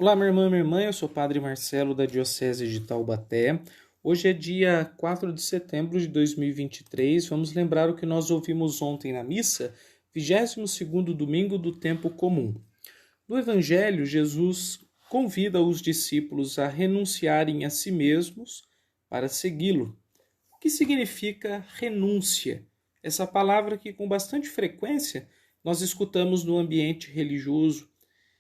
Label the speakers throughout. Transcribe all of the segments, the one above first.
Speaker 1: Olá, minha irmã, eu sou o Padre Marcelo da Diocese de Taubaté. Hoje é dia 4 de setembro de 2023. Vamos lembrar o que nós ouvimos ontem na missa, 22º domingo do tempo comum. No Evangelho, Jesus convida os discípulos a renunciarem a si mesmos para segui-lo. O que significa renúncia? Essa palavra que com bastante frequência nós escutamos no ambiente religioso.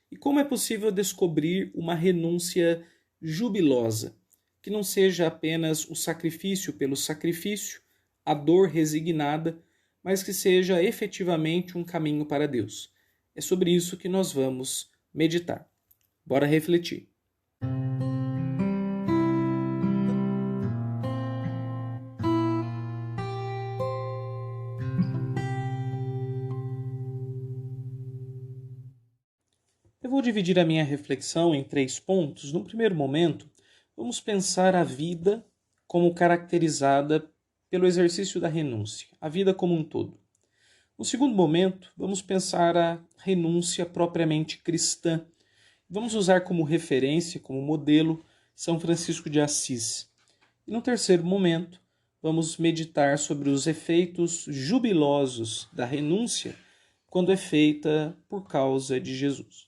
Speaker 1: E como é possível descobrir uma renúncia jubilosa, que não seja apenas o sacrifício pelo sacrifício, a dor resignada, mas que seja efetivamente um caminho para Deus? É sobre isso que nós vamos meditar. Bora refletir. Eu vou dividir a minha reflexão em 3 pontos. No primeiro momento, vamos pensar a vida como caracterizada pelo exercício da renúncia, a vida como um todo. No segundo momento, vamos pensar a renúncia propriamente cristã. Vamos usar como referência, como modelo, São Francisco de Assis. E no terceiro momento, vamos meditar sobre os efeitos jubilosos da renúncia quando é feita por causa de Jesus.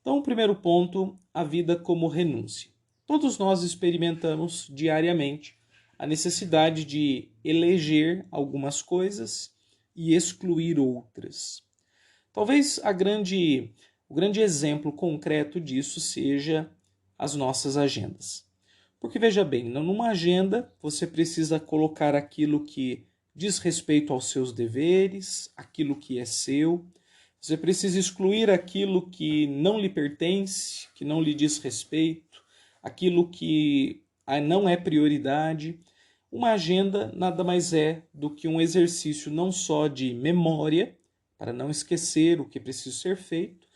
Speaker 1: Então, o primeiro ponto, a vida como renúncia. Todos nós experimentamos diariamente a necessidade de eleger algumas coisas e excluir outras. Talvez o grande exemplo concreto disso seja as nossas agendas. Porque veja bem, numa agenda você precisa colocar aquilo que diz respeito aos seus deveres, aquilo que é seu. Você precisa excluir aquilo que não lhe pertence, que não lhe diz respeito, aquilo que não é prioridade. Uma agenda nada mais é do que um exercício não só de memória, para não esquecer o que precisa ser feito,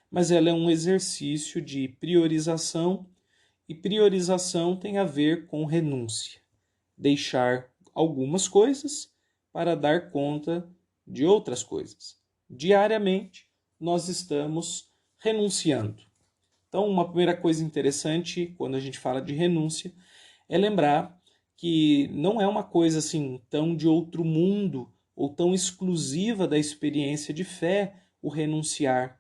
Speaker 1: mas ela é um exercício de priorização, e priorização tem a ver com renúncia. Deixar algumas coisas para dar conta de outras coisas. Diariamente, nós estamos renunciando. Então, uma primeira coisa interessante quando a gente fala de renúncia é lembrar que não é uma coisa assim tão de outro mundo ou tão exclusiva da experiência de fé o renunciar.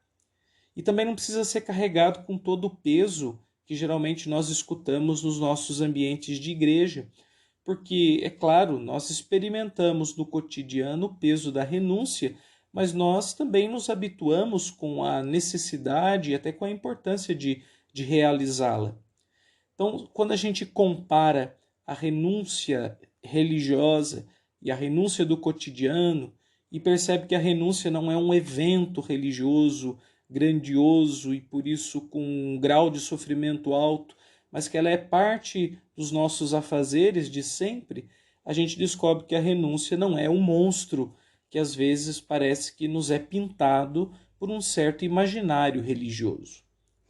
Speaker 1: E também não precisa ser carregado com todo o peso que geralmente nós escutamos nos nossos ambientes de igreja, porque, é claro, nós experimentamos no cotidiano o peso da renúncia, mas nós também nos habituamos com a necessidade e até com a importância de realizá-la. Então, quando a gente compara a renúncia religiosa e a renúncia do cotidiano, e percebe que a renúncia não é um evento religioso grandioso e por isso com um grau de sofrimento alto, mas que ela é parte dos nossos afazeres de sempre, a gente descobre que a renúncia não é um monstro que às vezes parece que nos é pintado por um certo imaginário religioso.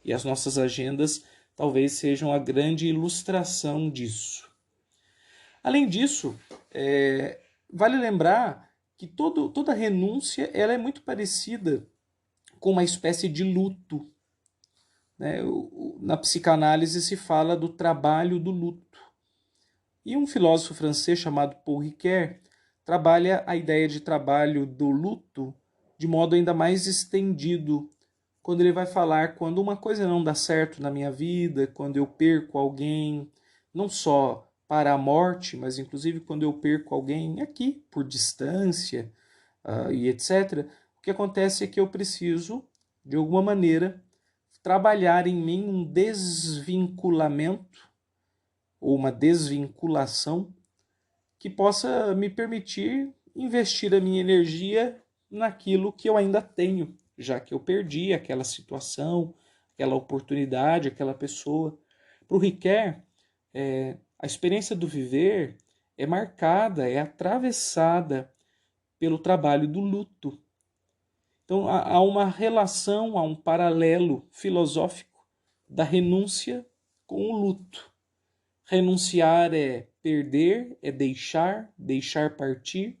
Speaker 1: E as nossas agendas talvez sejam a grande ilustração disso. Além disso, vale lembrar que toda renúncia ela é muito parecida com uma espécie de luto. Né? Na psicanálise se fala do trabalho do luto. E um filósofo francês chamado Paul Ricoeur trabalha a ideia de trabalho do luto de modo ainda mais estendido, quando ele vai falar quando uma coisa não dá certo na minha vida, quando eu perco alguém, não só para a morte, mas inclusive quando eu perco alguém aqui, por distância e etc., o que acontece é que eu preciso, de alguma maneira, trabalhar em mim um desvinculamento ou uma desvinculação que possa me permitir investir a minha energia naquilo que eu ainda tenho, já que eu perdi aquela situação, aquela oportunidade, aquela pessoa. Para o Ricoeur, a experiência do viver é marcada, é atravessada pelo trabalho do luto. Então há uma relação, há um paralelo filosófico da renúncia com o luto. Renunciar é perder, é deixar partir,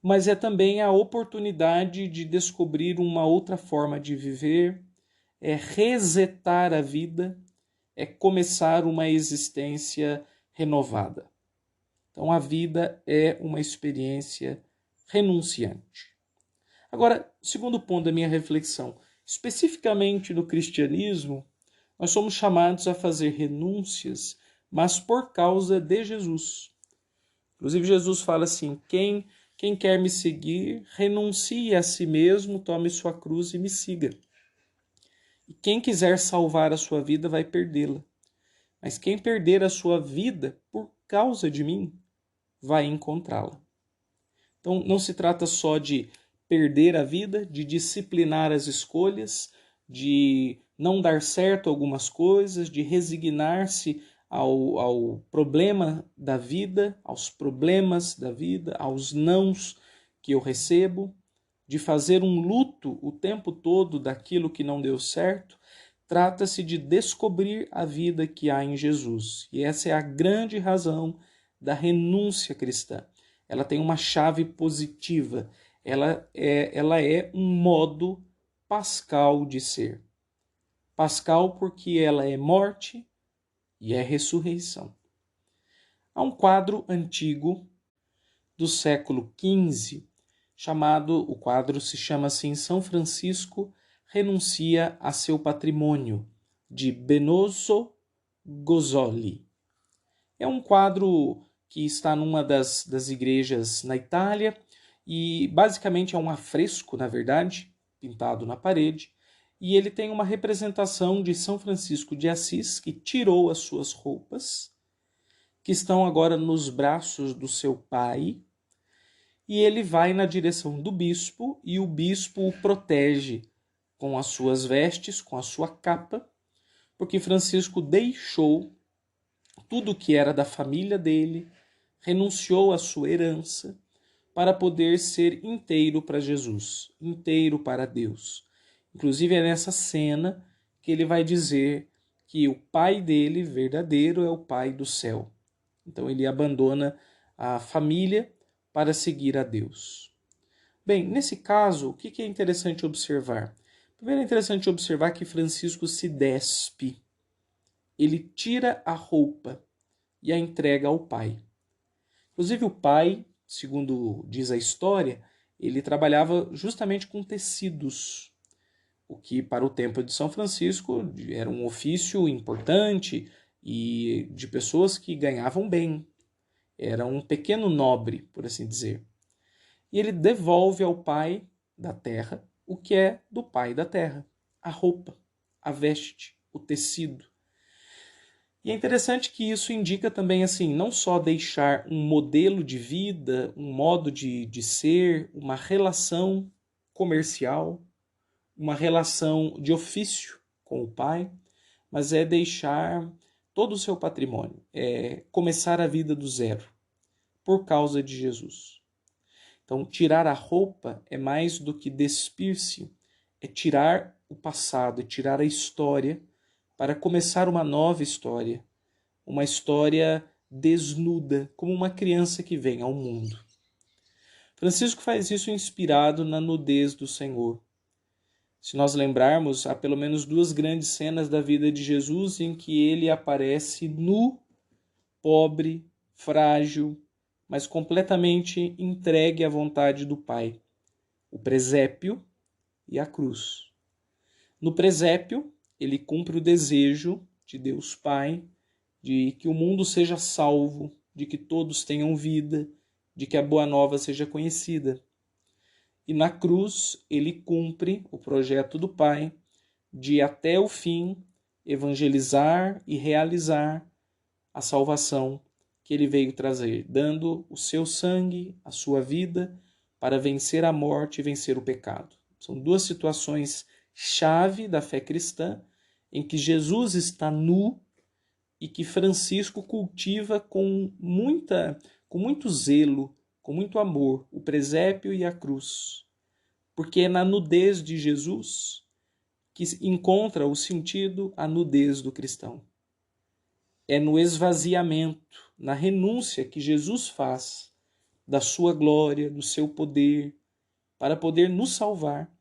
Speaker 1: mas é também a oportunidade de descobrir uma outra forma de viver, é resetar a vida, é começar uma existência renovada. Então a vida é uma experiência renunciante. Agora, segundo ponto da minha reflexão, especificamente no cristianismo, nós somos chamados a fazer renúncias, mas por causa de Jesus. Inclusive Jesus fala assim, quem quer me seguir, renuncie a si mesmo, tome sua cruz e me siga. E quem quiser salvar a sua vida vai perdê-la. Mas quem perder a sua vida por causa de mim, vai encontrá-la. Então não se trata só de perder a vida, de disciplinar as escolhas, de não dar certo algumas coisas, de resignar-se ao problema da vida, aos problemas da vida, aos nãos que eu recebo, de fazer um luto o tempo todo daquilo que não deu certo. Trata-se de descobrir a vida que há em Jesus. E essa é a grande razão da renúncia cristã. Ela tem uma chave positiva. Ela é um modo pascal de ser. Pascal porque ela é morte e é ressurreição. Há um quadro antigo do século XV, o quadro se chama assim São Francisco renuncia a seu patrimônio, de Benozzo Gozzoli. É um quadro que está numa das igrejas na Itália e basicamente é um afresco, na verdade, pintado na parede, e ele tem uma representação de São Francisco de Assis, que tirou as suas roupas, que estão agora nos braços do seu pai, e ele vai na direção do bispo, e o bispo o protege com as suas vestes, com a sua capa, porque Francisco deixou tudo que era da família dele, renunciou à sua herança para poder ser inteiro para Jesus, inteiro para Deus. Inclusive é nessa cena que ele vai dizer que o pai dele, verdadeiro, é o pai do céu. Então ele abandona a família para seguir a Deus. Bem, nesse caso, o que é interessante observar? Primeiro é interessante observar que Francisco se despe. Ele tira a roupa e a entrega ao pai. Inclusive o pai, segundo diz a história, ele trabalhava justamente com tecidos, o que para o tempo de São Francisco era um ofício importante e de pessoas que ganhavam bem. Era um pequeno nobre, por assim dizer. E ele devolve ao pai da terra o que é do pai da terra: a roupa, a veste, o tecido. E é interessante que isso indica também, assim, não só deixar um modelo de vida, um modo de ser, uma relação comercial, uma relação de ofício com o pai, mas é deixar todo o seu patrimônio, é começar a vida do zero, por causa de Jesus. Então, tirar a roupa é mais do que despir-se, é tirar o passado, é tirar a história para começar uma nova história, uma história desnuda, como uma criança que vem ao mundo. Francisco faz isso inspirado na nudez do Senhor. Se nós lembrarmos, há pelo menos duas grandes cenas da vida de Jesus em que ele aparece nu, pobre, frágil, mas completamente entregue à vontade do Pai. O presépio e a cruz. No presépio, ele cumpre o desejo de Deus Pai de que o mundo seja salvo, de que todos tenham vida, de que a boa nova seja conhecida. E na cruz, ele cumpre o projeto do Pai de, até o fim, evangelizar e realizar a salvação que ele veio trazer, dando o seu sangue, a sua vida, para vencer a morte e vencer o pecado. São duas situações chave da fé cristã, em que Jesus está nu e que Francisco cultiva com muito zelo, com muito amor, o presépio e a cruz. Porque é na nudez de Jesus que encontra o sentido, a nudez do cristão. É no esvaziamento, na renúncia que Jesus faz da sua glória, do seu poder, para poder nos salvar,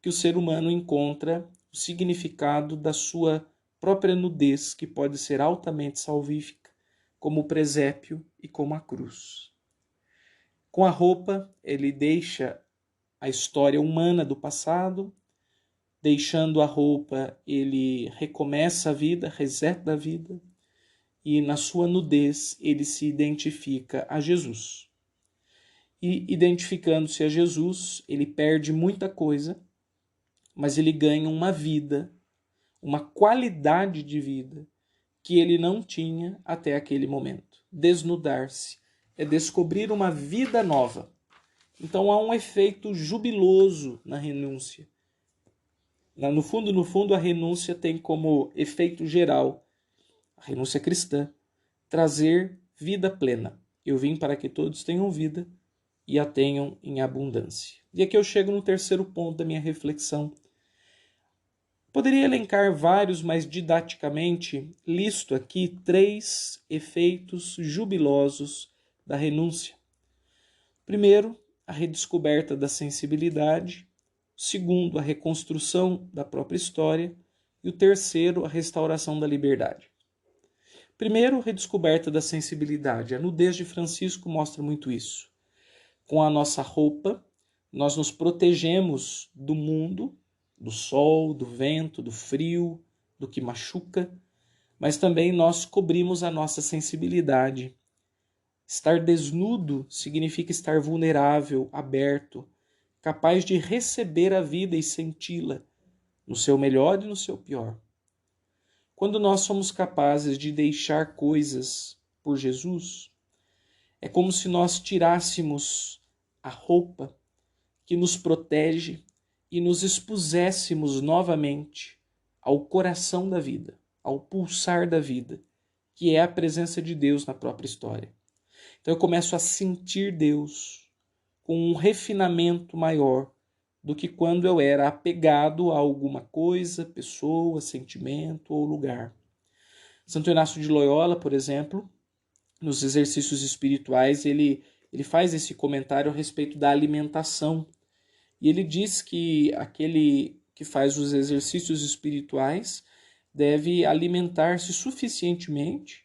Speaker 1: que o ser humano encontra o significado da sua própria nudez, que pode ser altamente salvífica, como o presépio e como a cruz. Com a roupa, ele deixa a história humana do passado, deixando a roupa, ele recomeça a vida, reseta a vida, e na sua nudez ele se identifica a Jesus. E identificando-se a Jesus, ele perde muita coisa, mas ele ganha uma vida, uma qualidade de vida que ele não tinha até aquele momento. Desnudar-se é descobrir uma vida nova. Então há um efeito jubiloso na renúncia. No fundo, a renúncia tem como efeito geral, a renúncia cristã, trazer vida plena. Eu vim para que todos tenham vida e a tenham em abundância. E aqui eu chego no terceiro ponto da minha reflexão. Poderia elencar vários, mas didaticamente listo aqui 3 efeitos jubilosos da renúncia. Primeiro, a redescoberta da sensibilidade. Segundo, a reconstrução da própria história. E o terceiro, a restauração da liberdade. Primeiro, redescoberta da sensibilidade. A nudez de Francisco mostra muito isso. Com a nossa roupa, nós nos protegemos do mundo, do sol, do vento, do frio, do que machuca, mas também nós cobrimos a nossa sensibilidade. Estar desnudo significa estar vulnerável, aberto, capaz de receber a vida e senti-la, no seu melhor e no seu pior. Quando nós somos capazes de deixar coisas por Jesus, é como se nós tirássemos a roupa que nos protege e nos expuséssemos novamente ao coração da vida, ao pulsar da vida, que é a presença de Deus na própria história. Então eu começo a sentir Deus com um refinamento maior do que quando eu era apegado a alguma coisa, pessoa, sentimento ou lugar. Santo Inácio de Loyola, por exemplo, nos exercícios espirituais, ele faz esse comentário a respeito da alimentação. E ele diz que aquele que faz os exercícios espirituais deve alimentar-se suficientemente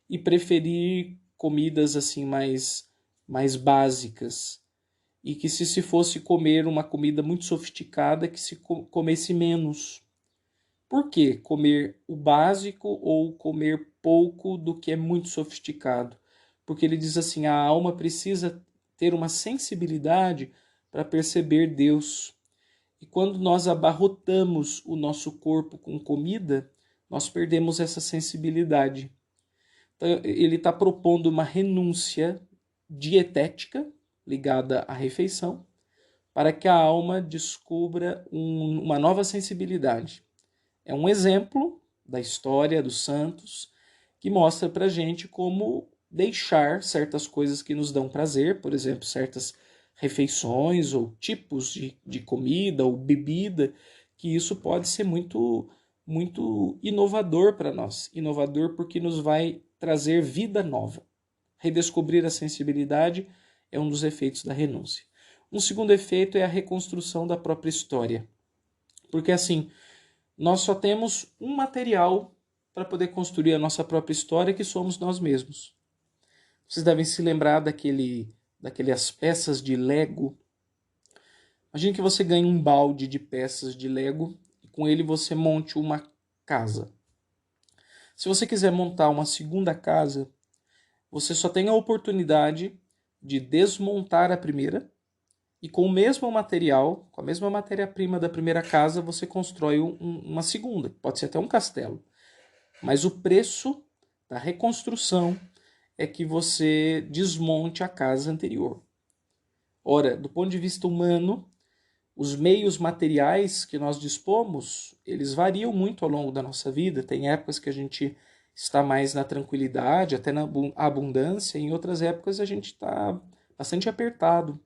Speaker 1: e preferir comidas assim mais básicas. E que se fosse comer uma comida muito sofisticada, que se comesse menos. Por que comer o básico ou comer pouco do que é muito sofisticado? Porque ele diz assim, a alma precisa ter uma sensibilidade para perceber Deus. E quando nós abarrotamos o nosso corpo com comida, nós perdemos essa sensibilidade. Então, ele está propondo uma renúncia dietética ligada à refeição, para que a alma descubra uma nova sensibilidade. É um exemplo da história dos santos que mostra para a gente como deixar certas coisas que nos dão prazer, por exemplo, certas refeições ou tipos de comida ou bebida, que isso pode ser muito, muito inovador para nós. Inovador porque nos vai trazer vida nova. Redescobrir a sensibilidade é um dos efeitos da renúncia. Um segundo efeito é a reconstrução da própria história. Porque assim, nós só temos um material para poder construir a nossa própria história, que somos nós mesmos. Vocês devem se lembrar daquelas peças de Lego. Imagine que você ganhe um balde de peças de Lego e com ele você monte uma casa. Se você quiser montar uma segunda casa, você só tem a oportunidade de desmontar a primeira e com o mesmo material, com a mesma matéria-prima da primeira casa, você constrói uma segunda, pode ser até um castelo. Mas o preço da reconstrução é que você desmonte a casa anterior. Ora, do ponto de vista humano, os meios materiais que nós dispomos, eles variam muito ao longo da nossa vida. Tem épocas que a gente está mais na tranquilidade, até na abundância, em outras épocas a gente está bastante apertado.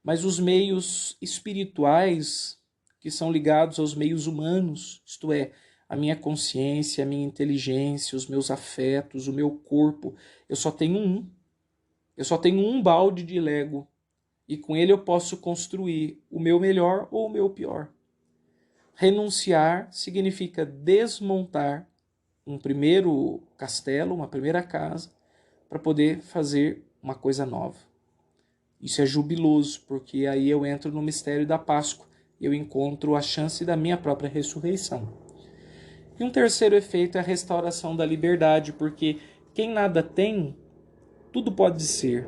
Speaker 1: Mas os meios espirituais, que são ligados aos meios humanos, isto é, a minha consciência, a minha inteligência, os meus afetos, o meu corpo, eu só tenho um. Eu só tenho um balde de Lego. E com ele eu posso construir o meu melhor ou o meu pior. Renunciar significa desmontar um primeiro castelo, uma primeira casa, para poder fazer uma coisa nova. Isso é jubiloso, porque aí eu entro no mistério da Páscoa, eu encontro a chance da minha própria ressurreição. E um terceiro efeito é a restauração da liberdade, porque quem nada tem, tudo pode ser.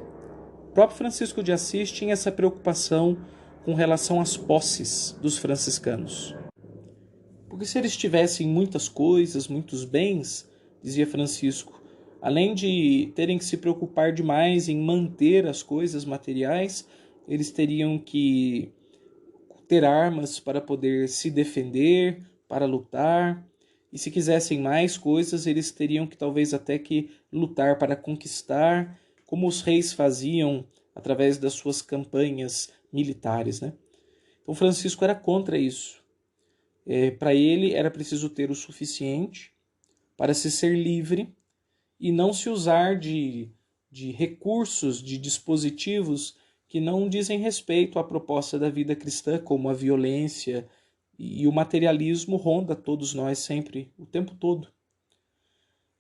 Speaker 1: O próprio Francisco de Assis tinha essa preocupação com relação às posses dos franciscanos. Porque se eles tivessem muitas coisas, muitos bens, dizia Francisco, além de terem que se preocupar demais em manter as coisas materiais, eles teriam que ter armas para poder se defender, para lutar. E se quisessem mais coisas, eles teriam que talvez até que lutar para conquistar, como os reis faziam através das suas campanhas militares, né? Então Francisco era contra isso. Para ele era preciso ter o suficiente para se ser livre e não se usar de recursos, de dispositivos que não dizem respeito à proposta da vida cristã, como a violência e o materialismo ronda todos nós sempre, o tempo todo.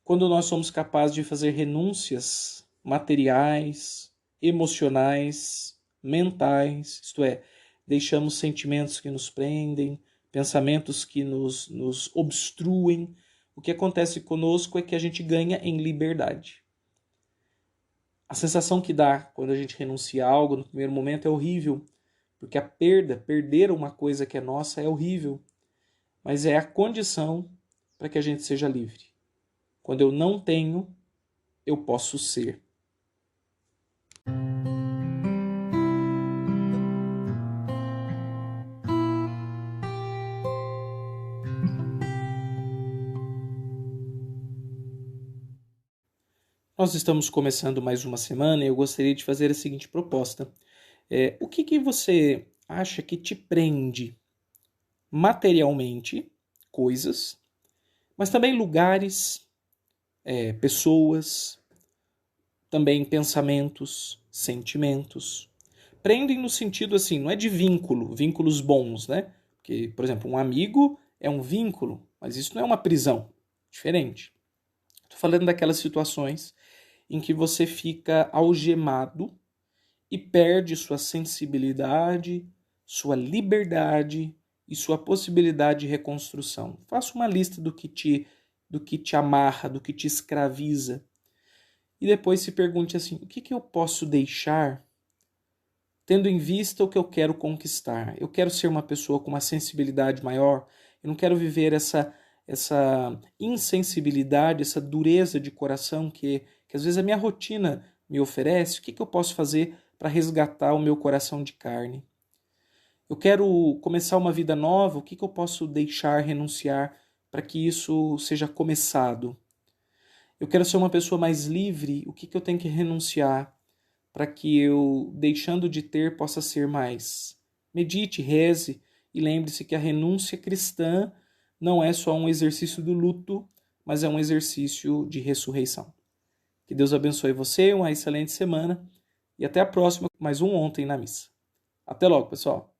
Speaker 1: Quando nós somos capazes de fazer renúncias materiais, emocionais, mentais, isto é, deixamos sentimentos que nos prendem, pensamentos que nos obstruem, o que acontece conosco é que a gente ganha em liberdade. A sensação que dá quando a gente renuncia a algo no primeiro momento é horrível, porque a perder uma coisa que é nossa é horrível, mas é a condição para que a gente seja livre. Quando eu não tenho, eu posso ser. Nós estamos começando mais uma semana e eu gostaria de fazer a seguinte proposta. O que você acha que te prende materialmente, coisas, mas também lugares, pessoas, também pensamentos, sentimentos. Prendem no sentido assim, não é de vínculo, vínculos bons, né? Porque, por exemplo, um amigo é um vínculo, mas isso não é uma prisão, diferente. Estou falando daquelas situações em que você fica algemado e perde sua sensibilidade, sua liberdade e sua possibilidade de reconstrução. Faça uma lista do que te amarra, do que te escraviza. E depois se pergunte assim, o que eu posso deixar tendo em vista o que eu quero conquistar? Eu quero ser uma pessoa com uma sensibilidade maior, eu não quero viver essa insensibilidade, essa dureza de coração que às vezes a minha rotina me oferece. O que eu posso fazer para resgatar o meu coração de carne? Eu quero começar uma vida nova, o que eu posso deixar, renunciar para que isso seja começado? Eu quero ser uma pessoa mais livre, o que eu tenho que renunciar para que eu, deixando de ter, possa ser mais? Medite, reze e lembre-se que a renúncia cristã não é só um exercício do luto, mas é um exercício de ressurreição. Que Deus abençoe você, uma excelente semana e até a próxima, mais um Ontem na Missa. Até logo, pessoal!